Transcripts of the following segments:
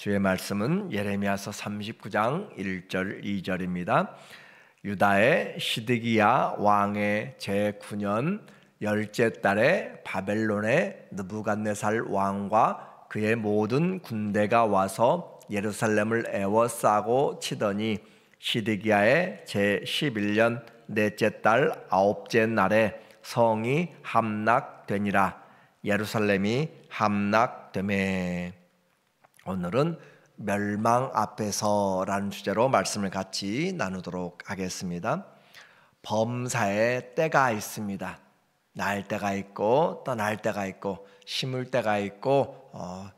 주의 말씀은 예레미야서 39장 1절 2절입니다. 유다의 시드기야 왕의 제9년 열째 달에 바벨론의 느부갓네살 왕과 그의 모든 군대가 와서 예루살렘을 에워싸고 치더니 시드기야의 제11년 넷째 달 아홉째 날에 성이 함락되니라. 예루살렘이 함락되매. 오늘은 멸망 앞에서라는 주제로 말씀을 같이 나누도록 하겠습니다. 범사에 때가 있습니다. 날 때가 있고 떠날 때가 있고 심을 때가 있고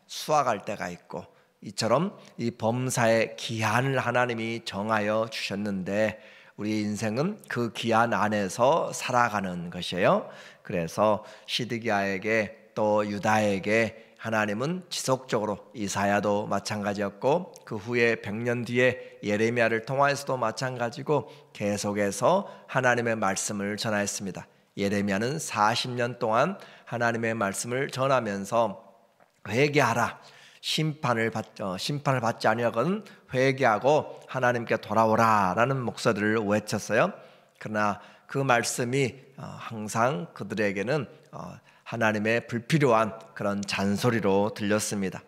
수확할 때가 있고, 이처럼 이 범사의 기한을 하나님이 정하여 주셨는데 우리 인생은 그 기한 안에서 살아가는 것이에요. 그래서 시드기야에게 또 유다에게 하나님은 지속적으로, 이사야도 마찬가지였고 그 후에 100년 뒤에 예레미야를 통하여서도 마찬가지고 계속해서 하나님의 말씀을 전하였습니다. 예레미야는 40년 동안 하나님의 말씀을 전하면서 회개하라, 심판을 받지 아니하거든 회개하고 하나님께 돌아오라 라는 목소리를 외쳤어요. 그러나 그 말씀이 항상 그들에게는 하나님의 불필요한 그런 잔소리로 들렸습니다.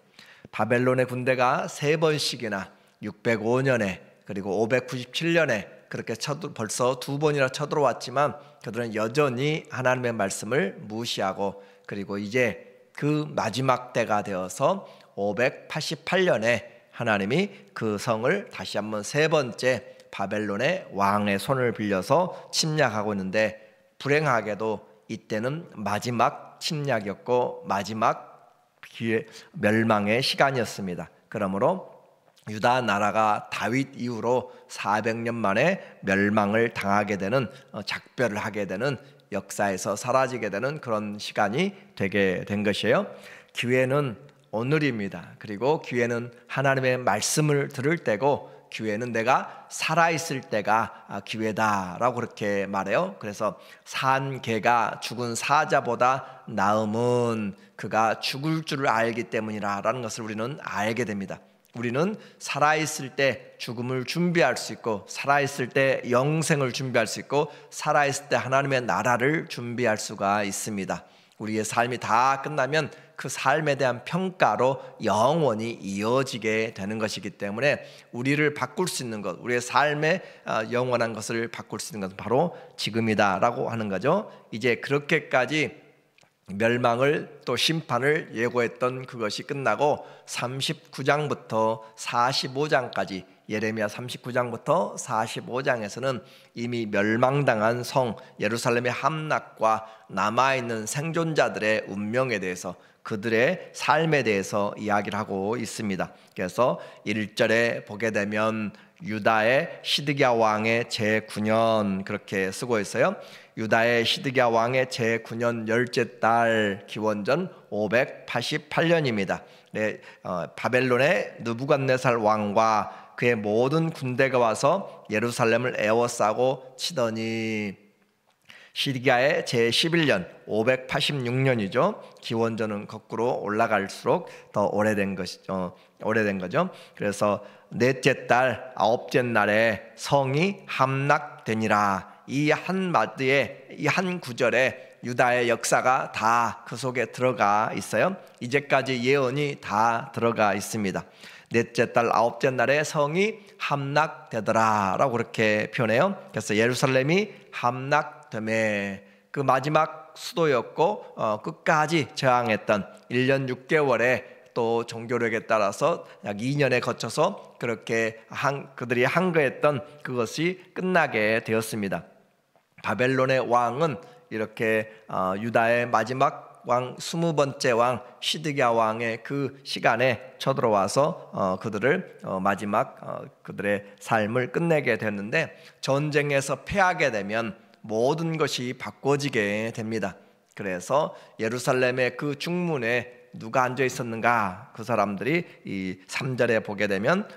바벨론의 군대가 3번씩이나 605년에 그리고 597년에 그렇게 벌써 2번이나 쳐들어왔지만 그들은 여전히 하나님의 말씀을 무시하고, 그리고 이제 그 마지막 때가 되어서 588년에 하나님이 그 성을 다시 한번 3번째 바벨론의 왕의 손을 빌려서 침략하고 있는데, 불행하게도 이때는 마지막 침략이었고 마지막 멸망의 시간이었습니다. 그러므로 유다 나라가 다윗 이후로 400년 만에 멸망을 당하게 되는, 작별을 하게 되는, 역사에서 사라지게 되는 그런 시간이 되게 된 것이에요. 기회는 오늘입니다. 그리고 기회는 하나님의 말씀을 들을 때고, 기회는 내가 살아있을 때가 기회다라고 그렇게 말해요. 그래서 산 개가 죽은 사자보다 나음은 그가 죽을 줄을 알기 때문이라는 것을 우리는 알게 됩니다. 우리는 살아있을 때 죽음을 준비할 수 있고, 살아있을 때 영생을 준비할 수 있고, 살아있을 때 하나님의 나라를 준비할 수가 있습니다. 우리의 삶이 다 끝나면 그 삶에 대한 평가로 영원히 이어지게 되는 것이기 때문에 우리를 바꿀 수 있는 것, 우리의 삶의 영원한 것을 바꿀 수 있는 것은 바로 지금이다라고 하는 거죠. 이제 그렇게까지 멸망을 또 심판을 예고했던 그것이 끝나고 39장부터 45장까지, 예레미야 39장부터 45장에서는 이미 멸망당한 성 예루살렘의 함락과 남아있는 생존자들의 운명에 대해서, 그들의 삶에 대해서 이야기를 하고 있습니다. 그래서 1절에 보게 되면 유다의 시드기야 왕의 제9년 그렇게 쓰고 있어요. 유다의 시드기야 왕의 제9년 열째 달 기원전 588년입니다. 바벨론의 느부갓네살 왕과 그의 모든 군대가 와서 예루살렘을 에워싸고 치더니, 시드기야의 제11년 586년이죠. 기원전은 거꾸로 올라갈수록 더 오래된 거죠. 그래서 넷째 달 아홉째 날에 성이 함락되니라. 이 한마디에, 이 한 구절에 유다의 역사가 다 그 속에 들어가 있어요. 이제까지 예언이 다 들어가 있습니다. 넷째 달 아홉째 날에 성이 함락되더라 라고 그렇게 표현해요. 그래서 예루살렘이 함락되매, 그 마지막 수도였고 끝까지 저항했던 1년 6개월에 또 종교력에 따라서 약 2년에 거쳐서 그렇게 그들이 항거했던 그것이 끝나게 되었습니다. 바벨론의 왕은 이렇게 유다의 마지막 왕 20번째 왕 시드기야 왕의 그 시간에 쳐들어와서 그들을 마지막 그들의 삶을 끝내게 됐는데, 전쟁에서 패하게 되면 모든 것이 바꿔지게 됩니다. 그래서 예루살렘의 그 중문에 누가 앉아 있었는가? 그 사람들이 이 3절에 보게 되면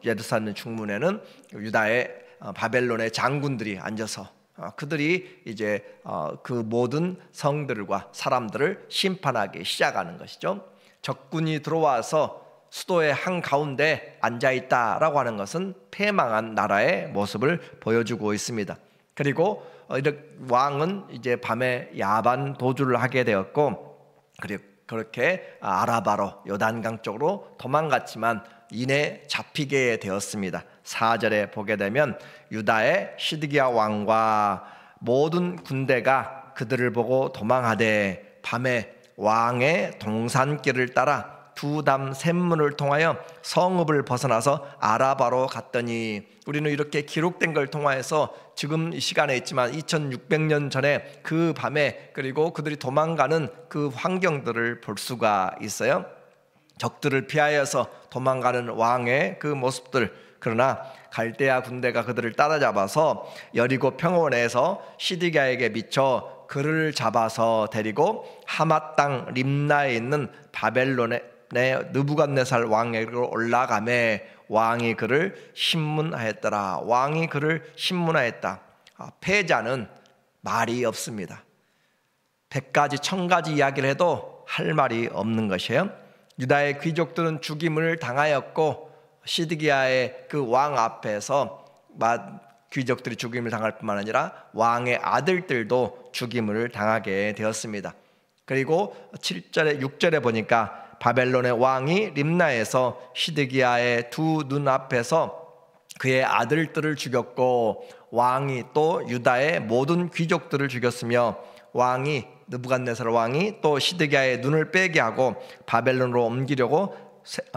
예루살렘 중문에는 유다의 바벨론의 장군들이 앉아서 그들이 이제 그 모든 성들과 사람들을 심판하기 시작하는 것이죠. 적군이 들어와서 수도의 한가운데 앉아있다라고 하는 것은 패망한 나라의 모습을 보여주고 있습니다. 그리고 왕은 이제 밤에 야반 도주를 하게 되었고, 그리고 그렇게 아라바로 요단강 쪽으로 도망갔지만 이내 잡히게 되었습니다. 4절에 보게 되면 유다의 시드기야 왕과 모든 군대가 그들을 보고 도망하되 밤에 왕의 동산길을 따라 두담 샘문을 통하여 성읍을 벗어나서 아라바로 갔더니, 우리는 이렇게 기록된 걸 통하여서 지금 이 시간에 있지만 2600년 전에 그 밤에 그리고 그들이 도망가는 그 환경들을 볼 수가 있어요. 적들을 피하여서 도망가는 왕의 그 모습들. 그러나 갈대아 군대가 그들을 따라잡아서 여리고 평원에서 시드기야에게 미쳐 그를 잡아서 데리고 하맛 땅 림나에 있는 바벨론의 느부갓네살 왕에게로 올라가매 왕이 그를 신문하였더라. 왕이 그를 신문하였다. 패자는 말이 없습니다. 100가지 1000가지 이야기를 해도 할 말이 없는 것이에요. 유다의 귀족들은 죽임을 당하였고, 시드기야의 그 왕 앞에서 귀족들이 죽임을 당할 뿐만 아니라 왕의 아들들도 죽임을 당하게 되었습니다. 그리고 7절에 6절에 보니까 바벨론의 왕이 림나에서 시드기야의 두 눈앞에서 그의 아들들을 죽였고, 왕이 또 유다의 모든 귀족들을 죽였으며, 왕이 느부갓네살 왕이 또 시드기야의 눈을 빼게 하고 바벨론으로 옮기려고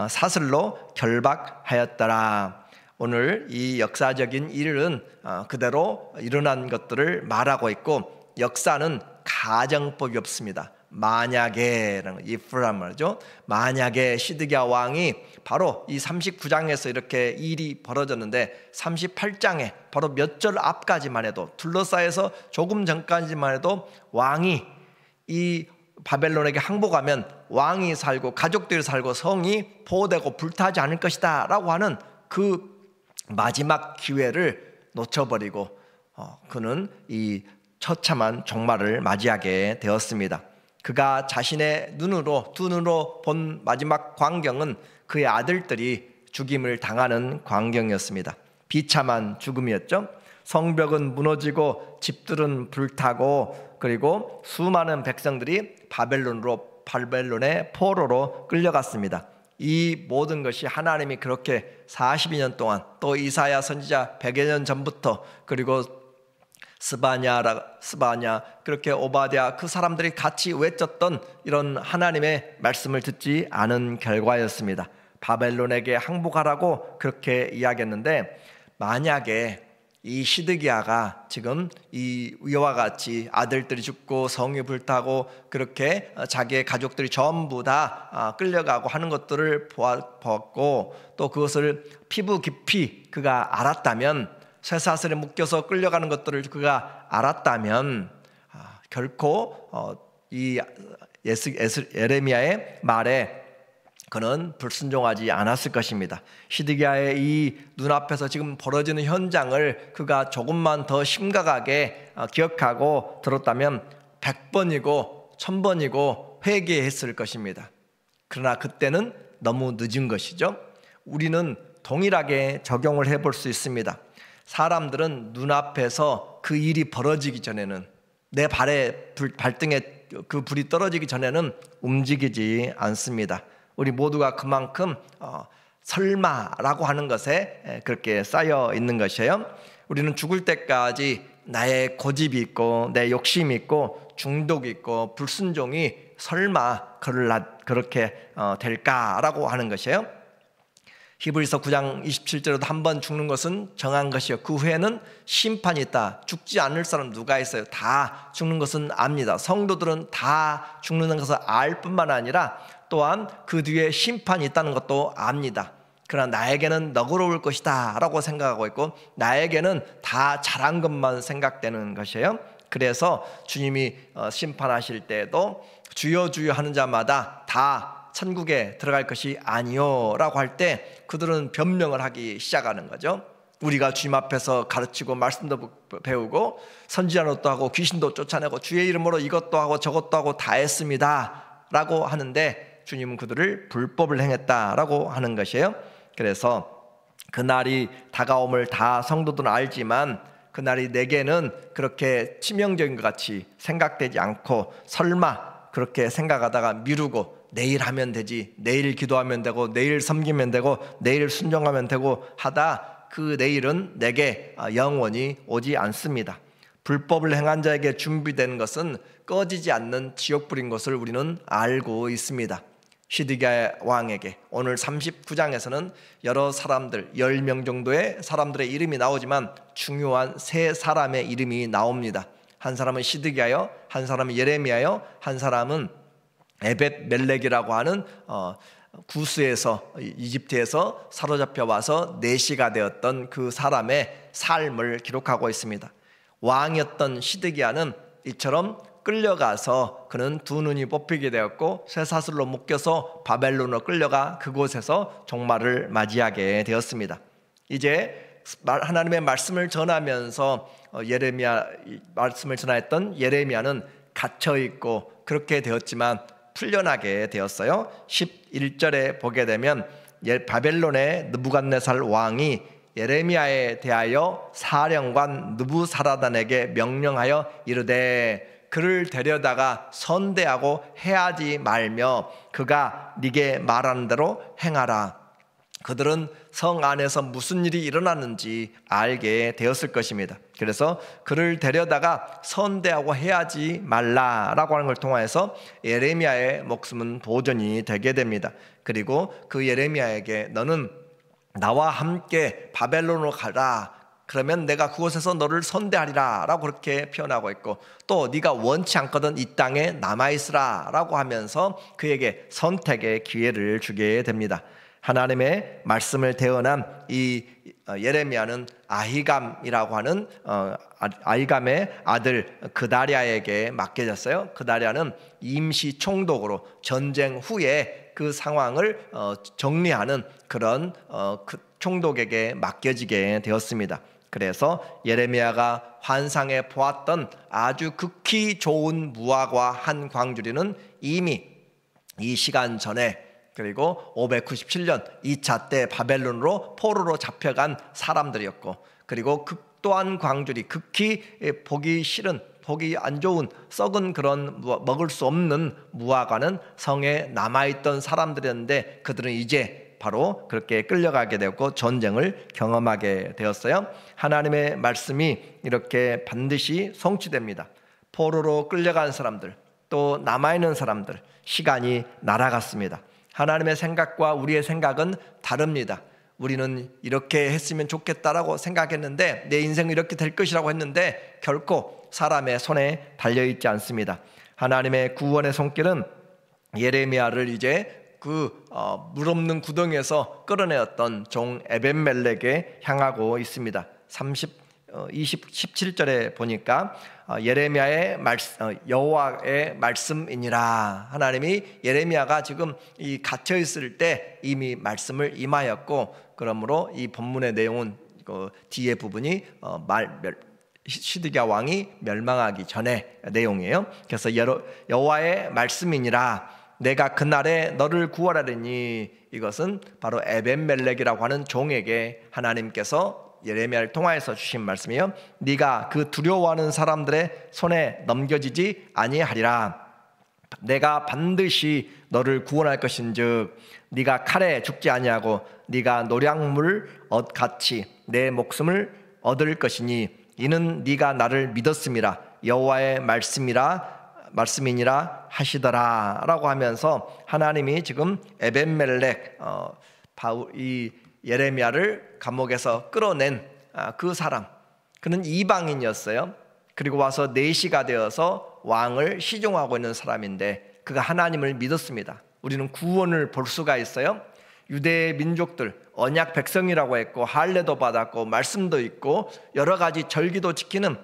사슬로 결박하였더라. 오늘 이 역사적인 일은 그대로 일어난 것들을 말하고 있고, 역사는 가정법이 없습니다. 만약에라는 if란 말이죠. 만약에 시드기야 왕이 바로 이 39장에서 이렇게 일이 벌어졌는데 38장에 바로 몇 절 앞까지만 해도, 둘러싸여서 조금 전까지만 해도 왕이 이 바벨론에게 항복하면 왕이 살고 가족들이 살고 성이 보호되고 불타지 않을 것이다 라고 하는 그 마지막 기회를 놓쳐버리고 그는 이 처참한 종말을 맞이하게 되었습니다. 그가 자신의 눈으로, 두 눈으로 본 마지막 광경은 그의 아들들이 죽임을 당하는 광경이었습니다. 비참한 죽음이었죠. 성벽은 무너지고 집들은 불타고, 그리고 수많은 백성들이 바벨론의 포로로 끌려갔습니다. 이 모든 것이 하나님이 그렇게 42년 동안, 또 이사야 선지자 100여 년 전부터, 그리고 스바냐 그렇게 오바댜 그 사람들이 같이 외쳤던 이런 하나님의 말씀을 듣지 않은 결과였습니다. 바벨론에게 항복하라고 그렇게 이야기했는데, 만약에 이 시드기야가 지금 이와 같이 아들들이 죽고 성이 불타고 그렇게 자기의 가족들이 전부 다 끌려가고 하는 것들을 보았고, 또 그것을 피부 깊이 그가 알았다면, 쇠사슬에 묶여서 끌려가는 것들을 그가 알았다면 결코 이 예레미야의 말에 그는 불순종하지 않았을 것입니다. 시드기야의 이 눈앞에서 지금 벌어지는 현장을 그가 조금만 더 심각하게 기억하고 들었다면 100번이고 1000번이고 회개했을 것입니다. 그러나 그때는 너무 늦은 것이죠. 우리는 동일하게 적용을 해볼 수 있습니다. 사람들은 눈앞에서 그 일이 벌어지기 전에는, 내 발등에 그 불이 떨어지기 전에는 움직이지 않습니다. 우리 모두가 그만큼 설마라고 하는 것에 그렇게 쌓여 있는 것이에요. 우리는 죽을 때까지 나의 고집이 있고 내 욕심이 있고 중독이 있고 불순종이 설마 그렇게 될까라고 하는 것이에요. 히브리서 9장 27절에도 한 번 죽는 것은 정한 것이요 그 후에는 심판이 있다. 죽지 않을 사람 누가 있어요? 다 죽는 것은 압니다. 성도들은 다 죽는 것을 알 뿐만 아니라 또한 그 뒤에 심판이 있다는 것도 압니다. 그러나 나에게는 너그러울 것이다 라고 생각하고 있고, 나에게는 다 잘한 것만 생각되는 것이에요. 그래서 주님이 심판하실 때에도 주여 주여 하는 자마다 다 천국에 들어갈 것이 아니요 라고 할 때 그들은 변명을 하기 시작하는 거죠. 우리가 주님 앞에서 가르치고 말씀도 배우고 선지자 노릇도 하고 귀신도 쫓아내고 주의 이름으로 이것도 하고 저것도 하고 다 했습니다 라고 하는데, 주님은 그들을 불법을 행했다라고 하는 것이에요. 그래서 그날이 다가옴을 다 성도들은 알지만 그날이 내게는 그렇게 치명적인 것 같이 생각되지 않고 설마 그렇게 생각하다가 미루고 내일 하면 되지, 내일 기도하면 되고, 내일 섬기면 되고, 내일 순종하면 되고 하다 그 내일은 내게 영원히 오지 않습니다. 불법을 행한 자에게 준비된 것은 꺼지지 않는 지옥불인 것을 우리는 알고 있습니다. 시드기야 왕에게 오늘 39장에서는 여러 사람들 10명 정도의 사람들의 이름이 나오지만 중요한 세 사람의 이름이 나옵니다. 한 사람은 시드기야요, 한 사람은 예레미야요, 한 사람은 에벳 멜렉이라고 하는 구스에서 이집트에서 사로잡혀 와서 내시가 되었던 그 사람의 삶을 기록하고 있습니다. 왕이었던 시드기야는 이처럼 끌려가서 그는 두 눈이 뽑히게 되었고 쇠사슬로 묶여서 바벨론으로 끌려가 그곳에서 종말을 맞이하게 되었습니다. 이제 하나님의 말씀을 전하면서 예레미야 말씀을 전하였던 예레미야는 갇혀 있고 그렇게 되었지만 풀려나게 되었어요. 11절에 보게 되면 바벨론의 느부갓네살 왕이 예레미야에 대하여 사령관 느부사라단에게 명령하여 이르되 그를 데려다가 선대하고 해하지 말며 그가 네게 말하는 대로 행하라. 그들은 성 안에서 무슨 일이 일어났는지 알게 되었을 것입니다. 그래서 그를 데려다가 선대하고 해하지 말라라고 하는 걸 통해서 예레미야의 목숨은 보존이 되게 됩니다. 그리고 그 예레미야에게 너는 나와 함께 바벨론으로 가라. 그러면 내가 그곳에서 너를 선대하리라 라고 그렇게 표현하고 있고 또 네가 원치 않거든 이 땅에 남아있으라 라고 하면서 그에게 선택의 기회를 주게 됩니다. 하나님의 말씀을 대언한 이 예레미야는 아히감이라고 하는 아히감의 아들 그다랴에게 맡겨졌어요. 그다랴는 임시 총독으로 전쟁 후에 그 상황을 정리하는 그런 그 총독에게 맡겨지게 되었습니다. 그래서 예레미야가 환상에 보았던 아주 극히 좋은 무화과 한 광주리는 이미 이 시간 전에 그리고 597년 2차 때 바벨론으로 포로로 잡혀간 사람들이었고 그리고 또한 광주리 극히 보기 싫은 보기 안 좋은 썩은 그런 먹을 수 없는 무화과는 성에 남아있던 사람들이었는데 그들은 이제 바로 그렇게 끌려가게 되었고 전쟁을 경험하게 되었어요. 하나님의 말씀이 이렇게 반드시 성취됩니다. 포로로 끌려간 사람들 또 남아있는 사람들 시간이 날아갔습니다. 하나님의 생각과 우리의 생각은 다릅니다. 우리는 이렇게 했으면 좋겠다라고 생각했는데 내 인생은 이렇게 될 것이라고 했는데 결코 사람의 손에 달려있지 않습니다. 하나님의 구원의 손길은 예레미야를 이제 그 물 없는 구덩이에서 끌어내었던 종 에벳멜렉에 향하고 있습니다. 17절에 보니까 예레미야의 여호와의 말씀이니라. 하나님이 예레미야가 지금 이 갇혀 있을 때 이미 말씀을 임하였고 그러므로 이 본문의 내용은 그 뒤에 부분이 시드기야 왕이 멸망하기 전의 내용이에요. 그래서 여호와의 말씀이니라. 내가 그날에 너를 구원하리니 이것은 바로 에벳멜렉이라고 하는 종에게 하나님께서 예레미야를 통하여서 주신 말씀이에요. 네가 그 두려워하는 사람들의 손에 넘겨지지 아니하리라. 내가 반드시 너를 구원할 것인즉 네가 칼에 죽지 아니하고 네가 노량물 같이 내 목숨을 얻을 것이니 이는 네가 나를 믿었음이라 여호와의 말씀이니라 하시더라 라고 하면서 하나님이 지금 에벳멜렉 이 예레미야를 감옥에서 끌어낸 그 사람 그는 이방인이었어요. 그리고 와서 내시가 되어서 왕을 시종하고 있는 사람인데 그가 하나님을 믿었습니다. 우리는 구원을 볼 수가 있어요. 유대 민족들 언약 백성이라고 했고 할례도 받았고 말씀도 있고 여러 가지 절기도 지키는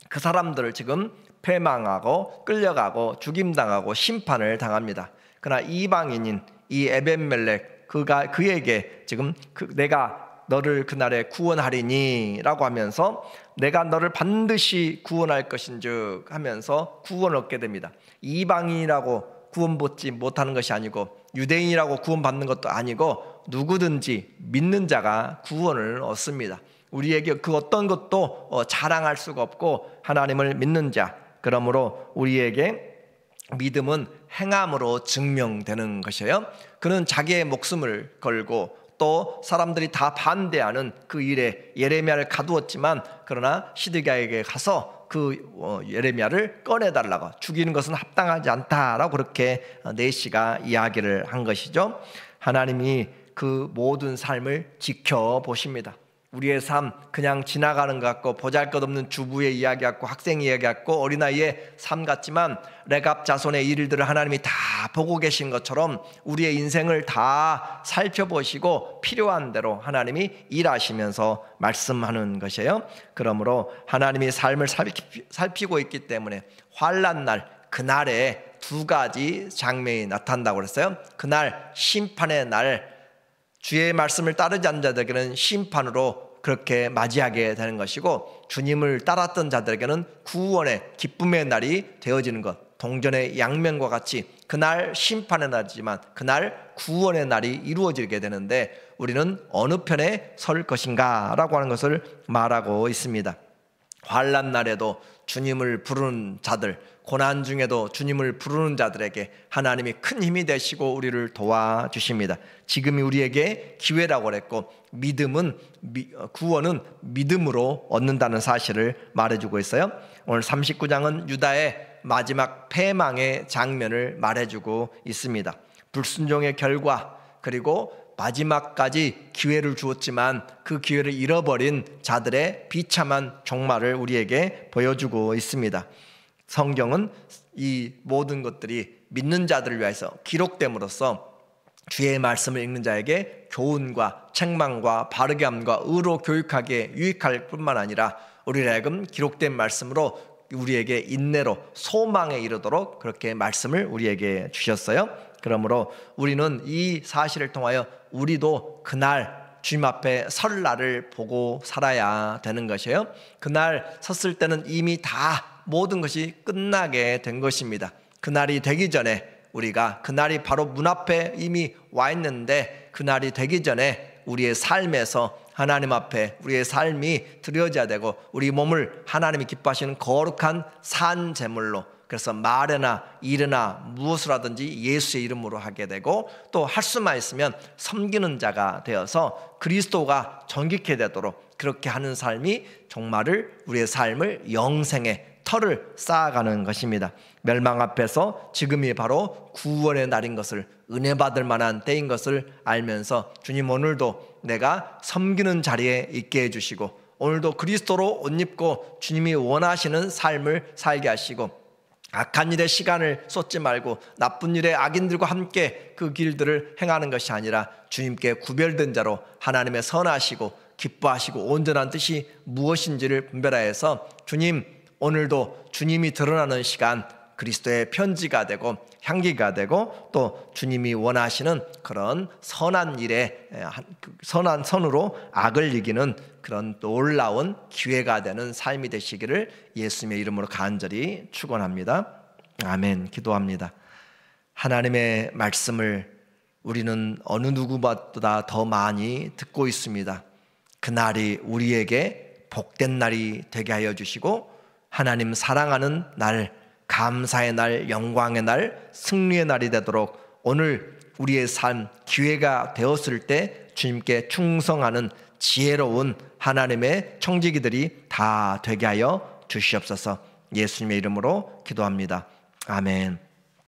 그 사람들을 지금 패망하고 끌려가고 죽임당하고 심판을 당합니다. 그러나 이방인인 이 에벳멜렉 그에게 지금 내가 너를 그날에 구원하리니 라고 하면서 내가 너를 반드시 구원할 것인즉 하면서 구원을 얻게 됩니다. 이방인이라고 구원받지 못하는 것이 아니고 유대인이라고 구원받는 것도 아니고 누구든지 믿는 자가 구원을 얻습니다. 우리에게 그 어떤 것도 자랑할 수가 없고 하나님을 믿는 자, 그러므로 우리에게 믿음은 행함으로 증명되는 것이에요. 그는 자기의 목숨을 걸고 또 사람들이 다 반대하는 그 일에 예레미야를 가두었지만 그러나 시드기야에게 가서 그 예레미야를 꺼내달라고, 죽이는 것은 합당하지 않다라고 그렇게 네시가 이야기를 한 것이죠. 하나님이 그 모든 삶을 지켜보십니다. 우리의 삶 그냥 지나가는 것 같고 보잘것없는 주부의 이야기 같고 학생 이야기 같고 어린아이의 삶 같지만 레갑 자손의 일들을 하나님이 다 보고 계신 것처럼 우리의 인생을 다 살펴보시고 필요한 대로 하나님이 일하시면서 말씀하는 것이에요. 그러므로 하나님이 삶을 살피고 있기 때문에 환난 날, 그날에 두 가지 장면이 나타난다고 그랬어요. 그날 심판의 날, 주의 말씀을 따르지 않는 자들에게는 심판으로 그렇게 맞이하게 되는 것이고, 주님을 따랐던 자들에게는 구원의 기쁨의 날이 되어지는 것, 동전의 양면과 같이 그날 심판의 날이지만 그날 구원의 날이 이루어지게 되는데 우리는 어느 편에 설 것인가 라고 하는 것을 말하고 있습니다. 환난 날에도 주님을 부르는 자들, 고난 중에도 주님을 부르는 자들에게 하나님이 큰 힘이 되시고 우리를 도와주십니다. 지금이 우리에게 기회라고 그랬고, 구원은 믿음으로 얻는다는 사실을 말해주고 있어요. 오늘 39장은 유다의 마지막 패망의 장면을 말해주고 있습니다. 불순종의 결과, 그리고 마지막까지 기회를 주었지만 그 기회를 잃어버린 자들의 비참한 종말을 우리에게 보여주고 있습니다. 성경은 이 모든 것들이 믿는 자들을 위해서 기록됨으로써 주의 말씀을 읽는 자에게 교훈과 책망과 바르게 함과 의로 교육하기에 유익할 뿐만 아니라 우리를 하여금 기록된 말씀으로 우리에게 인내로 소망에 이르도록 그렇게 말씀을 우리에게 주셨어요. 그러므로 우리는 이 사실을 통하여 우리도 그날 주님 앞에 설 날을 보고 살아야 되는 것이에요. 그날 섰을 때는 이미 다 모든 것이 끝나게 된 것입니다. 그날이 되기 전에 우리가, 그날이 바로 문 앞에 이미 와 있는데 그날이 되기 전에 우리의 삶에서 하나님 앞에 우리의 삶이 드려져야 되고 우리 몸을 하나님이 기뻐하시는 거룩한 산 제물로, 그래서 말이나 일이나 무엇을 하든지 예수의 이름으로 하게 되고 또 할 수만 있으면 섬기는 자가 되어서 그리스도가 전깃게 되도록 그렇게 하는 삶이 정말을 우리의 삶을 영생의 터를 쌓아가는 것입니다. 멸망 앞에서 지금이 바로 구원의 날인 것을, 은혜 받을 만한 때인 것을 알면서 주님 오늘도 내가 섬기는 자리에 있게 해주시고 오늘도 그리스도로 옷 입고 주님이 원하시는 삶을 살게 하시고 악한 일에 시간을 쏟지 말고 나쁜 일에 악인들과 함께 그 길들을 행하는 것이 아니라 주님께 구별된 자로 하나님의 선하시고 기뻐하시고 온전한 뜻이 무엇인지를 분별하여서 주님 오늘도 주님이 드러나는 시간, 그리스도의 편지가 되고 향기가 되고 또 주님이 원하시는 그런 선한 일에 선한 선으로 악을 이기는 그런 놀라운 기회가 되는 삶이 되시기를 예수님의 이름으로 간절히 축원합니다. 아멘. 기도합니다. 하나님의 말씀을 우리는 어느 누구보다 더 많이 듣고 있습니다. 그날이 우리에게 복된 날이 되게 하여 주시고 하나님 사랑하는 날, 감사의 날, 영광의 날, 승리의 날이 되도록 오늘 우리의 삶 기회가 되었을 때 주님께 충성하는 지혜로운 하나님의 청지기들이 다 되게 하여 주시옵소서. 예수님의 이름으로 기도합니다. 아멘.